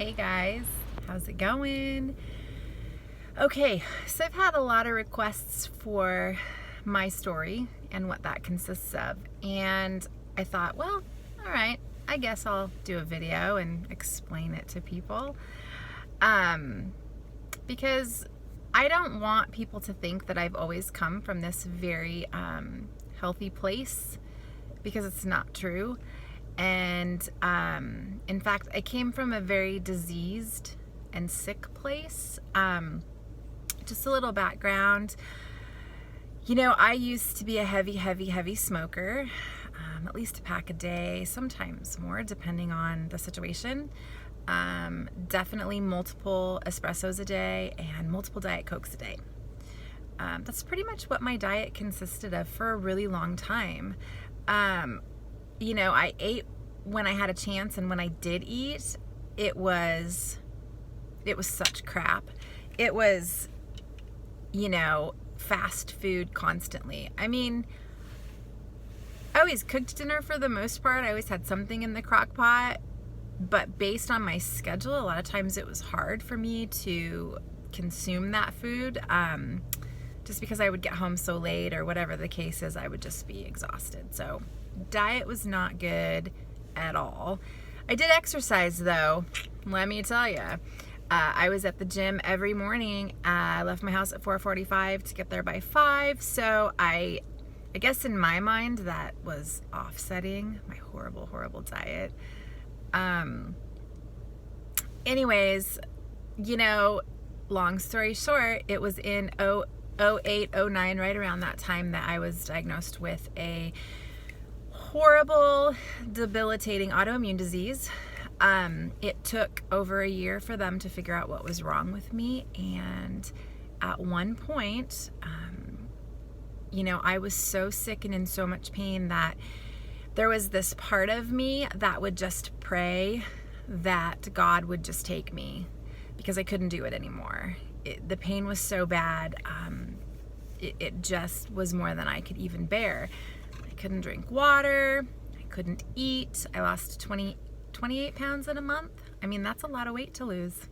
Hey guys, how's it going? Okay, so I've had a lot of requests for my story and what that consists of, and I thought, well, all right, I guess I'll do a video and explain it to people. Because I don't want people to think that I've always come from this very healthy place, because it's not true. And in fact, I came from a very diseased and sick place. Just a little background. You know, I used to be a heavy smoker, at least a pack a day, sometimes more, depending on the situation. Definitely multiple espressos a day and multiple Diet Cokes a day. That's pretty much what my diet consisted of for a really long time. You know, I ate when I had a chance, and when I did eat, it was such crap. It was, you know, fast food constantly. I mean, I always cooked dinner for the most part. I always had something in the crock pot, but based on my schedule, a lot of times it was hard for me to consume that food. Just because I would get home so late, or whatever the case is, I would just be exhausted. So diet was not good at all. I did exercise though, let me tell you. I was at the gym every morning. I left my house at 4:45 to get there by 5. So I guess in my mind that was offsetting my horrible diet. Anyways, you know, long story short, it was in 08, 09, right around that time, that I was diagnosed with a horrible, debilitating autoimmune disease. It took over a year for them to figure out what was wrong with me, and at one point, you know, I was so sick and in so much pain that there was this part of me that would just pray that God would just take me, because I couldn't do it anymore. The pain was so bad. It just was more than I could even bear. I couldn't drink water. I couldn't eat. I lost 28 pounds in a month. I mean, that's a lot of weight to lose.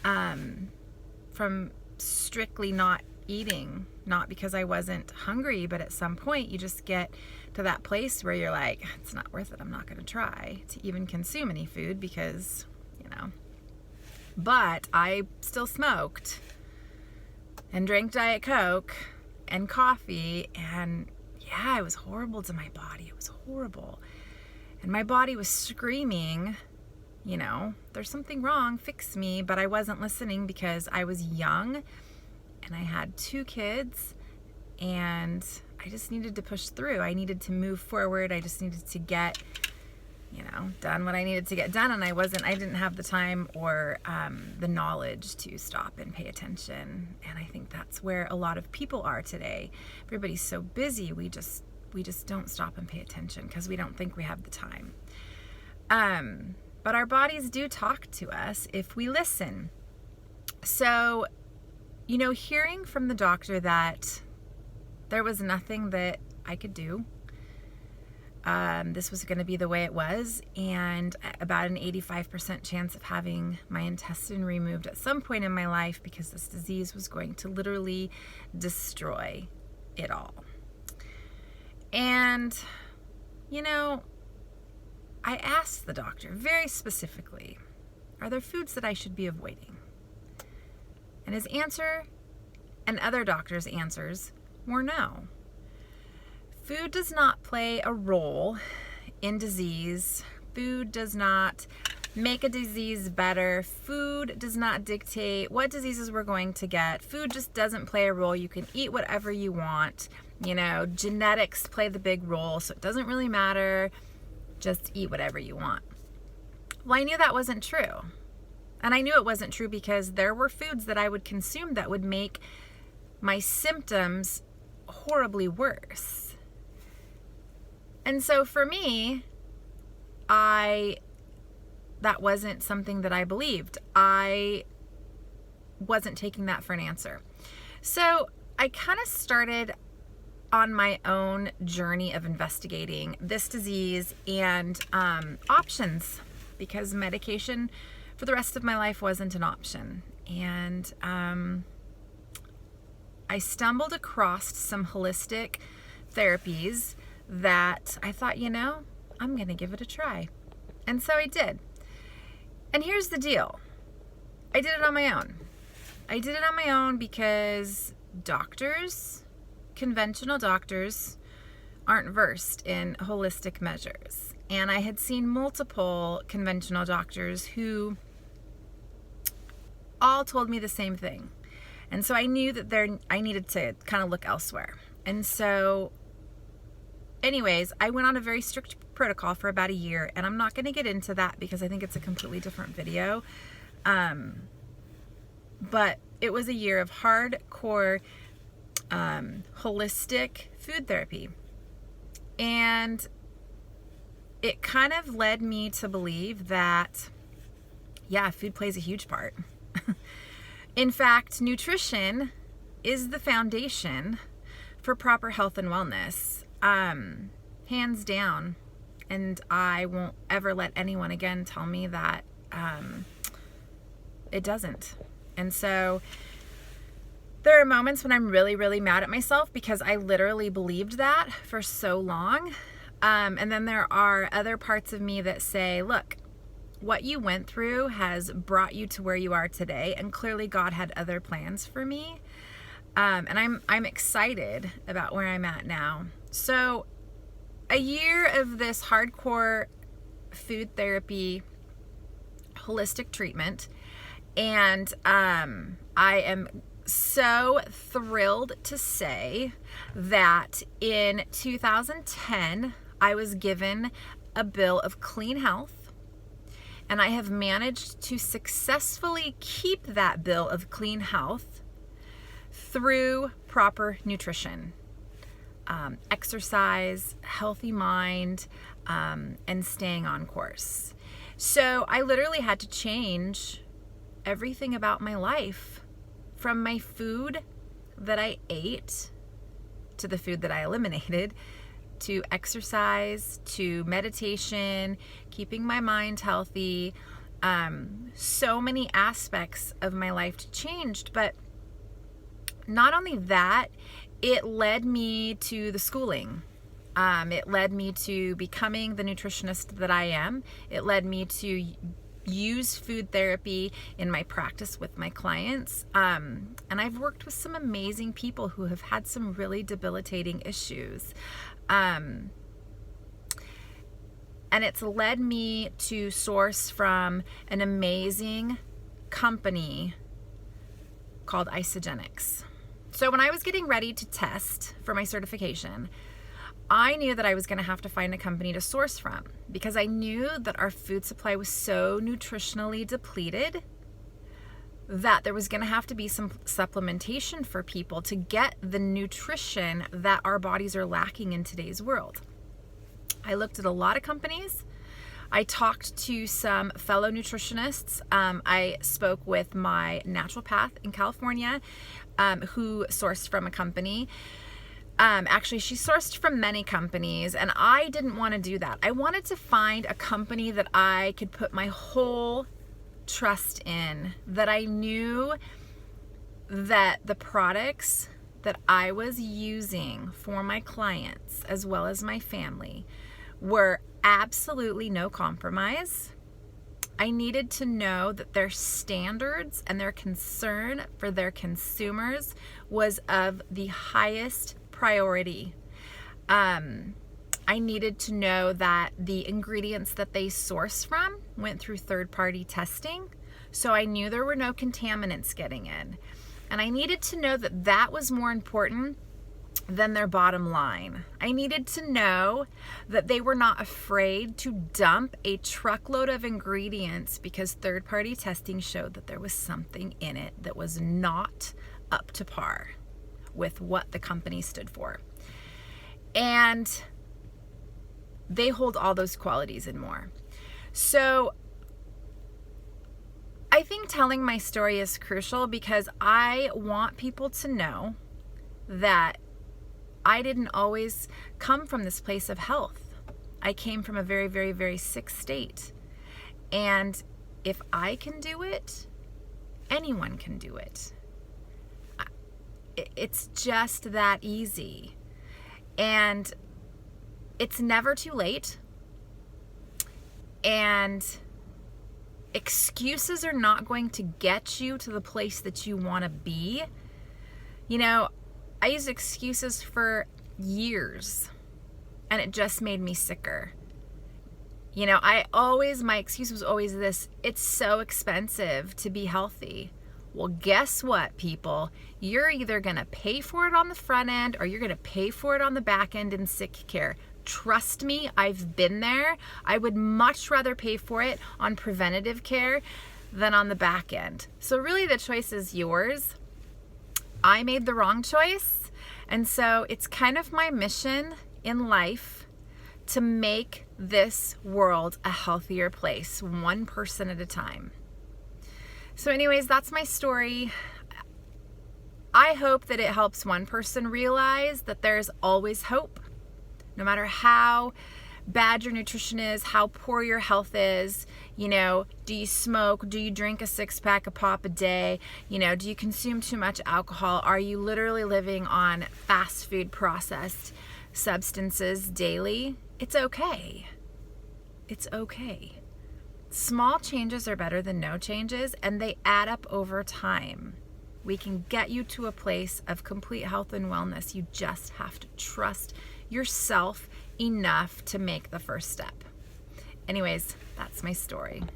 From strictly not eating, not because I wasn't hungry, but at some point you just get to that place where you're like, it's not worth it. I'm not going to try to even consume any food because, you know. But I still smoked and drank Diet Coke and coffee, and yeah, it was horrible to my body. It was horrible. And my body was screaming, you know, there's something wrong, fix me. But I wasn't listening because I was young and I had 2 kids, and I just needed to push through. I needed to move forward. I just needed to get, you know, done what I needed to get done. And I didn't have the time or the knowledge to stop and pay attention. And I think that's where a lot of people are today. Everybody's so busy. We just don't stop and pay attention because we don't think we have the time. But our bodies do talk to us if we listen. So, you know, hearing from the doctor that there was nothing that I could do, this was going to be the way it was, and about an 85% chance of having my intestine removed at some point in my life, because this disease was going to literally destroy it all. And, you know, I asked the doctor very specifically, are there foods that I should be avoiding? And his answer, and other doctors' answers, were no. Food does not play a role in disease. Food does not make a disease better. Food does not dictate what diseases we're going to get. Food just doesn't play a role. You can eat whatever you want. You know, genetics play the big role, so it doesn't really matter. Just eat whatever you want. Well, I knew that wasn't true. And I knew it wasn't true because there were foods that I would consume that would make my symptoms horribly worse. And so for me, that wasn't something that I believed. I wasn't taking that for an answer. So I kind of started on my own journey of investigating this disease and options, because medication for the rest of my life wasn't an option. And I stumbled across some holistic therapies that I thought, I'm going to give it a try. And so I did. And here's the deal. I did it on my own. I did it on my own because conventional doctors, aren't versed in holistic measures. And I had seen multiple conventional doctors who all told me the same thing. And so I knew that I needed to kind of look elsewhere. And so anyways, I went on a very strict protocol for about a year, and I'm not going to get into that because I think it's a completely different video. But it was a year of hardcore holistic food therapy. And it kind of led me to believe that, food plays a huge part. In fact, nutrition is the foundation for proper health and wellness, hands down. And I won't ever let anyone again tell me that it doesn't. And so there are moments when I'm really, really mad at myself because I literally believed that for so long. And then there are other parts of me that say, look, what you went through has brought you to where you are today, and clearly God had other plans for me. And I'm excited about where I'm at now. So a year of this hardcore food therapy, holistic treatment, and I am so thrilled to say that in 2010, I was given a bill of clean health, and I have managed to successfully keep that bill of clean health through proper nutrition, exercise, healthy mind, and staying on course. So I literally had to change everything about my life, from my food that I ate to the food that I eliminated, to exercise, to meditation, keeping my mind healthy. So many aspects of my life changed, but not only that, it led me to the schooling. It led me to becoming the nutritionist that I am. It led me to use food therapy in my practice with my clients. And I've worked with some amazing people who have had some really debilitating issues. And it's led me to source from an amazing company called Isagenix. So when I was getting ready to test for my certification, I knew that I was going to have to find a company to source from, because I knew that our food supply was so nutritionally depleted that there was going to have to be some supplementation for people to get the nutrition that our bodies are lacking in today's world. I looked at a lot of companies. I talked to some fellow nutritionists. I spoke with my naturopath in California, who sourced from a company. Actually, she sourced from many companies, and I didn't want to do that. I wanted to find a company that I could put my whole trust in, that I knew that the products that I was using for my clients, as well as my family, were absolutely no compromise. I needed to know that their standards and their concern for their consumers was of the highest priority. I needed to know that the ingredients that they source from went through third-party testing, so I knew there were no contaminants getting in. And I needed to know that that was more important than their bottom line. I needed to know that they were not afraid to dump a truckload of ingredients because third-party testing showed that there was something in it that was not up to par with what the company stood for. And they hold all those qualities and more. So I think telling my story is crucial because I want people to know that I didn't always come from this place of health. I came from a very, very, very sick state. And if I can do it, anyone can do it. It's just that easy. And it's never too late. And excuses are not going to get you to the place that you want to be. You know, I used excuses for years, and it just made me sicker. You know, my excuse was always this: it's so expensive to be healthy. Well, guess what, people? You're either going to pay for it on the front end or you're going to pay for it on the back end in sick care. Trust me, I've been there. I would much rather pay for it on preventative care than on the back end. So really the choice is yours. I made the wrong choice. And so it's kind of my mission in life to make this world a healthier place, one person at a time. So anyways, that's my story. I hope that it helps one person realize that there's always hope. No matter how bad your nutrition is, how poor your health is, you know, do you smoke? Do you drink a 6-pack of pop a day? You know, do you consume too much alcohol? Are you literally living on fast food processed substances daily? It's okay. It's okay. Small changes are better than no changes, and they add up over time. We can get you to a place of complete health and wellness. You just have to trust yourself enough to make the first step. Anyways, that's my story.